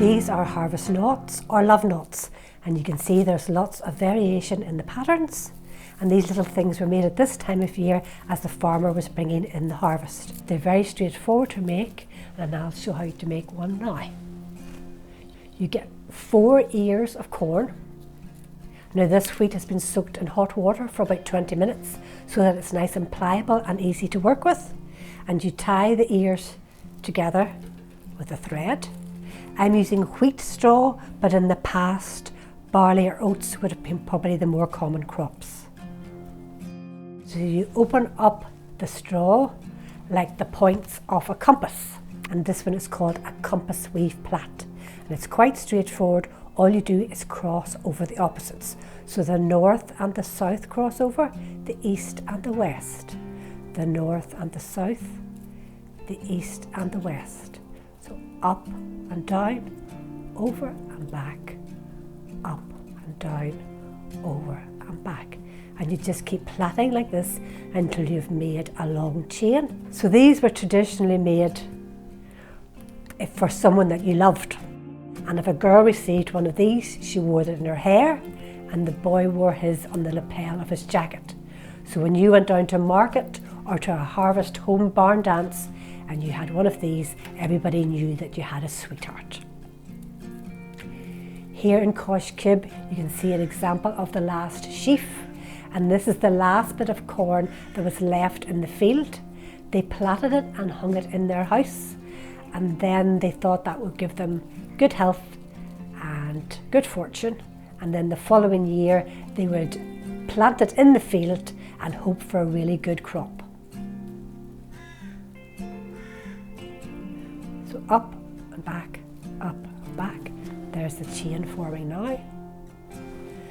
These are harvest knots or love knots, and you can see there's lots of variation in the patterns, and these little things were made at this time of year as the farmer was bringing in the harvest. They're very straightforward to make, and I'll show how to make one now. You get 4 ears of corn. Now this wheat has been soaked in hot water for about 20 minutes so that it's nice and pliable and easy to work with, and you tie the ears together with a thread. I'm using wheat straw, but in the past barley or oats would have been probably the more common crops. So you open up the straw like the points of a compass, and this one is called a compass weave plait, and it's quite straightforward. All you do is cross over the opposites, so the north and the south cross over, the east and the west, the north and the south, the east and the west. So up and down, over and back, up and down, over and back. And you just keep plaiting like this until you've made a long chain. So these were traditionally made for someone that you loved. And if a girl received one of these, she wore it in her hair, and the boy wore his on the lapel of his jacket. So when you went down to market or to a harvest home barn dance and you had one of these, everybody knew that you had a sweetheart. Here in Coshcube, you can see an example of the last sheaf, and this is the last bit of corn that was left in the field. They plaited it and hung it in their house, and then they thought that would give them good health and good fortune, and then the following year they would plant it in the field and hope for a really good crop. So up and back, up and back. There's the chain forming now,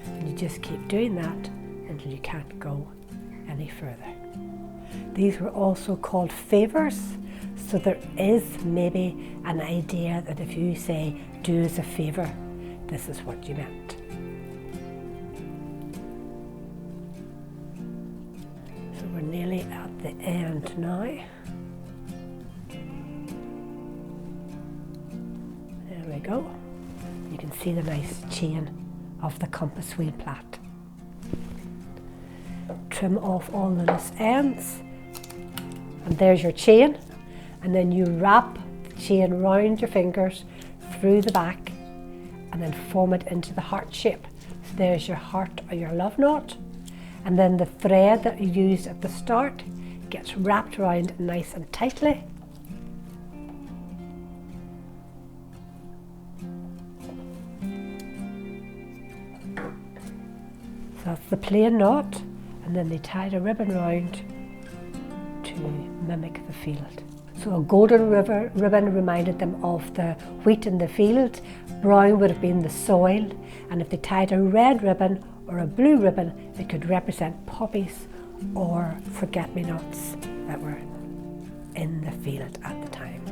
and you just keep doing that until you can't go any further. These were also called favours, so there is maybe an idea that if you say do us a favour, this is what you meant. So we're nearly at the end now. There we go. You can see the nice chain of the compass wheel plait. Trim off all the loose ends, and there's your chain, and then you wrap the chain round your fingers through the back and then form it into the heart shape. So there's your heart or your love knot, and then the thread that you used at the start gets wrapped around nice and tightly. So that's the plain knot, and then they tied a ribbon round to mimic the field. So a golden ribbon reminded them of the wheat in the field, brown would have been the soil, and if they tied a red ribbon or a blue ribbon, it could represent poppies or forget-me-nots that were in the field at the time.